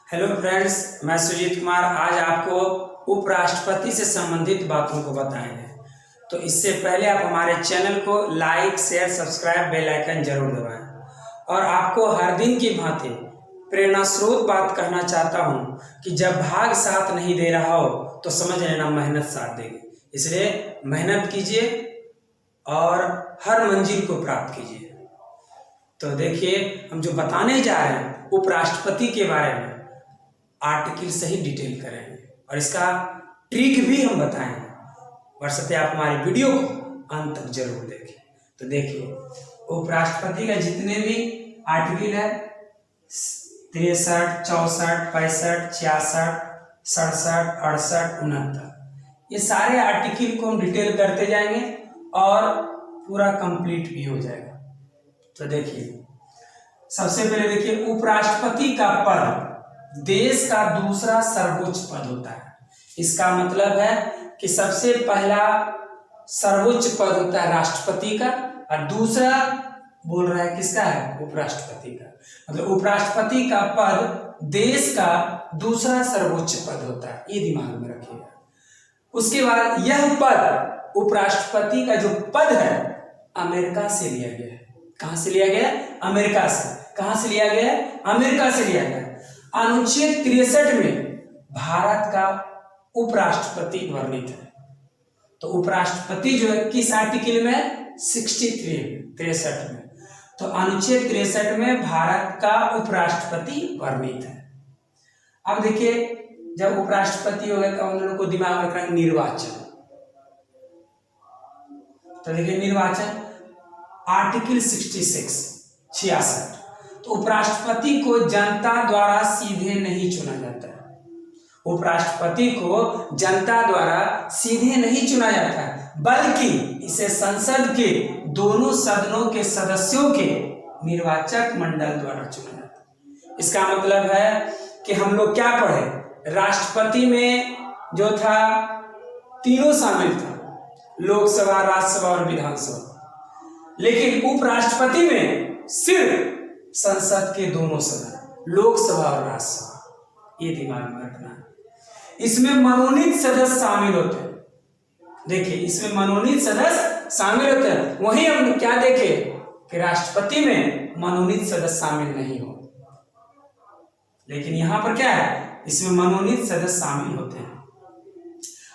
Hello friends, मैं सुजीत कुमार आज आपको उपराष्ट्रपति से संबंधित बातों को बताएंगे। तो इससे पहले आप हमारे चैनल को like, share, subscribe, bell icon जरूर दबाएं। और आपको हर दिन की भांति प्रेरणा स्रोत बात कहना चाहता हूं कि जब भाग साथ नहीं दे रहा हो तो समझ लेना मेहनत साथ देगी। इसलिए मेहनत कीजिए और हर मंजिल को प्राप्त कीजिए। तो देखिए, हम जो बताने जा रहे हैं उपराष्ट्रपति के बारे में आर्टिकल से ही डिटेल करेंगे और इसका ट्रिक भी हम बताएंगे। वैसे आप हमारी वीडियो को अंत तक जरूर देखें। तो देखिए, उपराष्ट्रपति का जितने भी आर्टिकल है 63, 64, 65, 66, 67, 68, 69, ये सारे आर्टिकल को हम डिटेल करते जाएंगे और पूरा कंप्लीट भी हो जाएगा। तो देखिए, सबसे पहले देखिए, उपराष्ट्रपति का पद देश का दूसरा सर्वोच्च पद होता है। इसका मतलब है कि सबसे पहला सर्वोच्च पद होता है राष्ट्रपति का और दूसरा बोल रहा है किसका है, उपराष्ट्रपति का। मतलब उपराष्ट्रपति का पद देश का दूसरा सर्वोच्च पद होता है, ये दिमाग में रखिएगा। उसके बाद यह पद, उपराष्ट्रपति का जो पद है, अमेरिका से लिया गया है। कहां से लिया गया? अमेरिका से। कहां से लिया गया? अमेरिका से लिया गया। अनुच्छेद 63 में भारत का उपराष्ट्रपति वर्णित है। तो उपराष्ट्रपति जो है किस आर्टिकल में? 63 में। तो अनुच्छेद 63 में भारत का उपराष्ट्रपति वर्णित है। अब देखिए, जब उपराष्ट्रपति हो गया तो हम लोगों को दिमाग में रखना निर्वाचन। तो देखिए, निर्वाचन आर्टिकल 66। तो उपराष्ट्रपति को जनता द्वारा सीधे नहीं चुना जाता है। उपराष्ट्रपति को जनता द्वारा सीधे नहीं चुना जाता है, बल्कि इसे संसद के दोनों सदनों के सदस्यों के निर्वाचक मंडल द्वारा चुना जाता है। इसका मतलब है कि हम लोग क्या पढ़े, राष्ट्रपति में जो था तीनों शामिल था, लोकसभा, राज्यसभा और विधानसभा। लेकिन उपराष्ट्रपति में सिर्फ संसद के दोनों सदन, लोकसभा और राज्यसभा, ये दिमाग में रखना है। इसमें मनोनीत सदस्य शामिल होते हैं। देखिए, इसमें मनोनीत सदस्य शामिल होते हैं। वहीं हम क्या देखे कि राष्ट्रपति में मनोनीत सदस्य शामिल नहीं हो, लेकिन यहां पर क्या है, इसमें मनोनीत सदस्य शामिल होते हैं।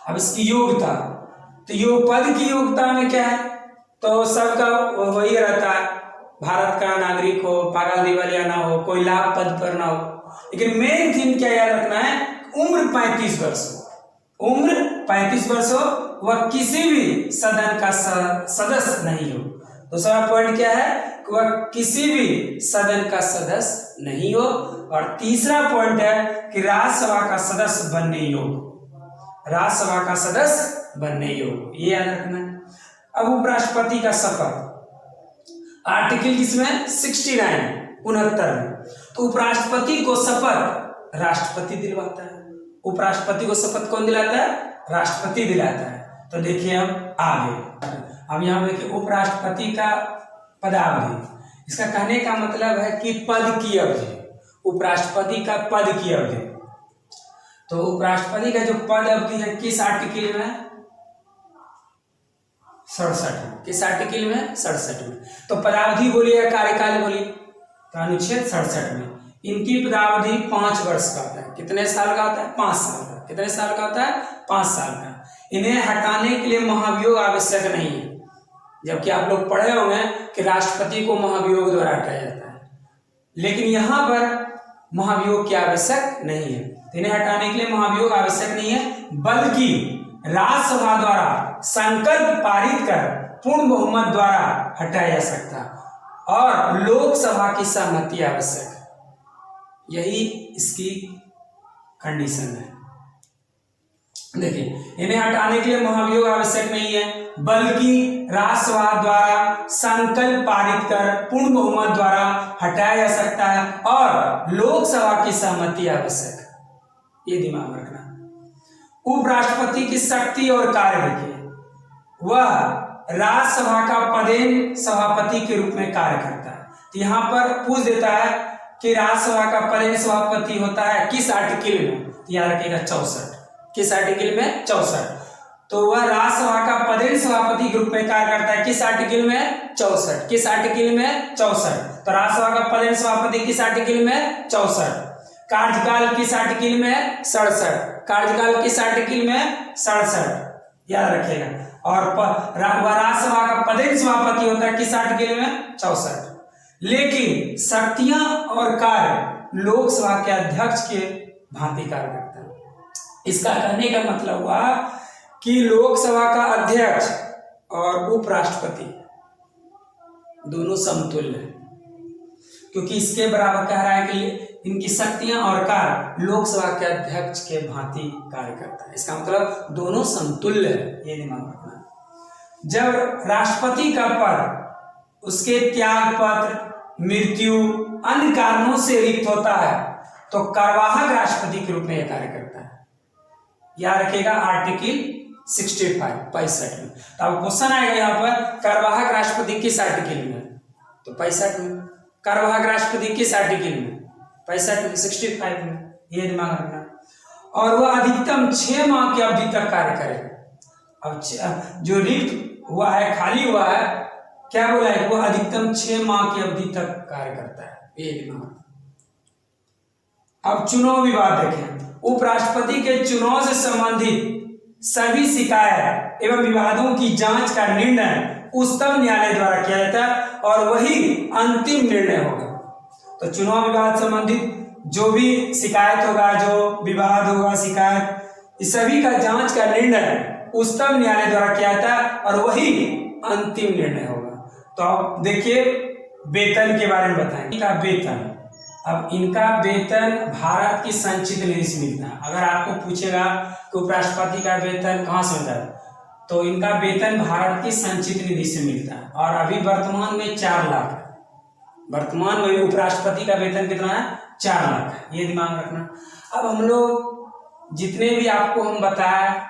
अब इसकी योग्यता, तो योग पद की योग्यता में क्या है, तो सबका वही रहता है, भारत का नागरिक हो, पागल दिवालिया ना हो, कोई लाभ पद पर ना हो। लेकिन मेन थिंग क्या याद रखना है, उम्र 35 वर्ष हो। उम्र 35 वर्ष हो, वह किसी भी सदन का सदस्य नहीं हो। दूसरा पॉइंट क्या है कि वह किसी भी सदन का सदस्य नहीं हो। और तीसरा पॉइंट है कि राज्यसभा का सदस्य बनने योग्य, राज्यसभा का सदस्य बनने योग्य, ये याद रखना है। अब उपराष्ट्रपति का शपथ आर्टिकल किसमें? 69 में। तो उपराष्ट्रपति को शपथ राष्ट्रपति दिलवाता है। उपराष्ट्रपति को शपथ कौन दिलाता है? राष्ट्रपति दिलाता है। तो देखिए, अब आगे, अब यहां देखिए, उपराष्ट्रपति का पदावधि। इसका कहने का मतलब है कि पद की अवधि, उपराष्ट्रपति का पद की अवधि। तो उपराष्ट्रपति का जो पद अवधि है किस आर्टिकल में? 67। किस आर्टिकल में? 67 में। तो पदावधि बोलिए या कार्यकाल बोलिए, तो अनुच्छेद 67 में इनकी पदावधि 5 वर्ष का होता है। कितने साल का होता है? 5 साल का। कितने साल का होता है? 5 साल का। इन्हें हटाने के लिए महाभियोग आवश्यक नहीं है, जबकि आप लोग पढ़े होंगे कि राष्ट्रपति को महाभियोग द्वारा हटाया जाता है, लेकिन यहां पर महाभियोग की आवश्यक नहीं है। इन्हें हटाने के लिए महाभियोग आवश्यक नहीं है, बल्कि राज्यसभा द्वारा संकल्प पारित कर पूर्ण बहुमत द्वारा हटाया जा सकता है और लोकसभा की सहमति आवश्यक है। यही इसकी कंडीशन है। देखिए, इन्हें हटाने के लिए महाभियोग आवश्यक नहीं है, बल्कि राज्यसभा द्वारा संकल्प पारित कर पूर्ण बहुमत द्वारा हटाया जा सकता है और लोकसभा की सहमति आवश्यक है। ये दिमाग में रखना। उपराष्ट्रपति की शक्ति और कार्य देखिए, वह राज्यसभा का पदेन सभापति के रूप में कार्य करता है। तो यहां पर पूछ देता है कि राज्यसभा का पदेन सभापति होता है किस आर्टिकल में, याद रखिएगा 64। किस आर्टिकल में? 64। तो वह राज्यसभा का पदेन सभापति के रूप में कार्य करता है किस आर्टिकल में? 64। किस आर्टिकल में? 64। तो राज्यसभा का पदेन सभापति किस आर्टिकल में? 64। कार्यकाल किस आर्टिकल में? 67। कार्यकाल किस आर्टिकल में? 67, याद रखिएगा। और राज्यसभा का पदेन सभापति होता है किस आर्टिकल में? 64। लेकिन शक्तियां और कार्य लोकसभा के अध्यक्ष के भांति कार्य करता है। इसका कहने का मतलब हुआ कि लोकसभा का अध्यक्ष और उपराष्ट्रपति दोनों समतुल्य हैं, क्योंकि इसके बराबर कह रहा है कि इनकी शक्तियां और कार्य लोकसभा के अध्यक्ष के भांति कार्य करता है। इसका मतलब दोनों समतुल्य है, ये दिमाग रखना। जब राष्ट्रपति का पद उसके त्याग पत्र, मृत्यु, अन्य कारणों से रिक्त होता है तो कार्यवाहक राष्ट्रपति के रूप में यह कार्य करता है। याद रखिएगा आर्टिकल 65 में। तो अब क्वेश्चन आएगा यहाँ पर कार्यवाहक राष्ट्रपति किस आर्टिकल में? तो 65 में। कार्यवाहक राष्ट्रपति किस आर्टिकल में? 65 में, 65 में, ये दिमाग रखना। और वह अधिकतम 6 माह की अवधि तक कार्य करेगा। अब जो रिक्त हुआ है, खाली हुआ है, क्या बोला है? वो अधिकतम 6 माह की अवधि तक कार्य करता है, ये दिमाग। अब चुनाव विवाद देखें। उपराष्ट्रपति के चुनाव से संबंधित सभी शिकायत एवं विवादों की जांच का निर्णय उच्चतम न्यायालय द्वारा किया जाता है और वही अंतिम निर्णय होगा। तो चुनाव विवाद संबंधित जो भी शिकायत होगा, जो विवाद होगा, शिकायत, इस सभी का जांच का निर्णय उच्चतम न्यायालय द्वारा किया जाता है और वही अंतिम निर्णय होगा। तो अब देखिए वेतन के बारे में बताएं। इनका वेतन, अब इनका वेतन भारत की संचित निधि से मिलता है। अगर आपको पूछेगा कि उपराष्ट्रपति का वेतन कहाँ से मिलता है, तो इनका वेतन भारत की संचित निधि से मिलता है और अभी वर्तमान में 4 लाख है। वर्तमान में उपराष्ट्रपति का वेतन कितना है? 4 लाख है, ये दिमाग रखना। अब हम लोग जितने भी आपको हम बताए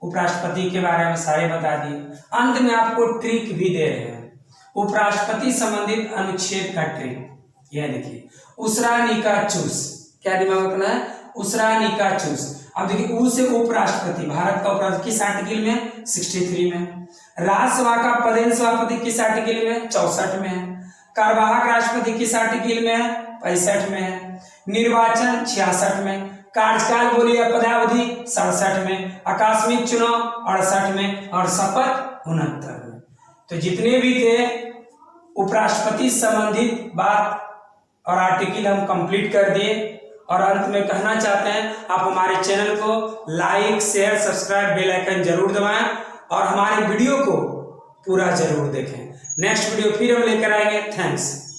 उपराष्ट्रपति के बारे में सारे बता दिए। अंत में आपको ट्रिक भी दे रहे हैं, उपराष्ट्रपति संबंधित अनुच्छेद का ट्रिक। यह देखिए, उसरा निका चूस, क्या दिमाग रखना है? उसरा निका चूस। अब देखिए, ऊ से उपराष्ट्रपति, भारत का उपराष्ट्रपति किस आर्टिकल में? 63 में। राज्यसभा का पदेन सभापति किस आर्टिकल में? 64 में है। कार्यवाहक राष्ट्रपति किस आर्टिकल में है? 65 में है। निर्वाचन 66 में। कार्यकाल बोलिए पदावधि 67 में। आकस्मिक चुनाव 68 में और शपथ 69 में। तो जितने भी थे उपराष्ट्रपति संबंधित बात और आर्टिकल हम कंप्लीट कर दिए। और अंत में कहना चाहते हैं, आप हमारे चैनल को like, share, subscribe, bell icon जरूर दबाएं और हमारे वीडियो को पूरा जरूर देखें। नेक्स्ट वीडियो फिर हम लेकर आएंगे। थैंक्स।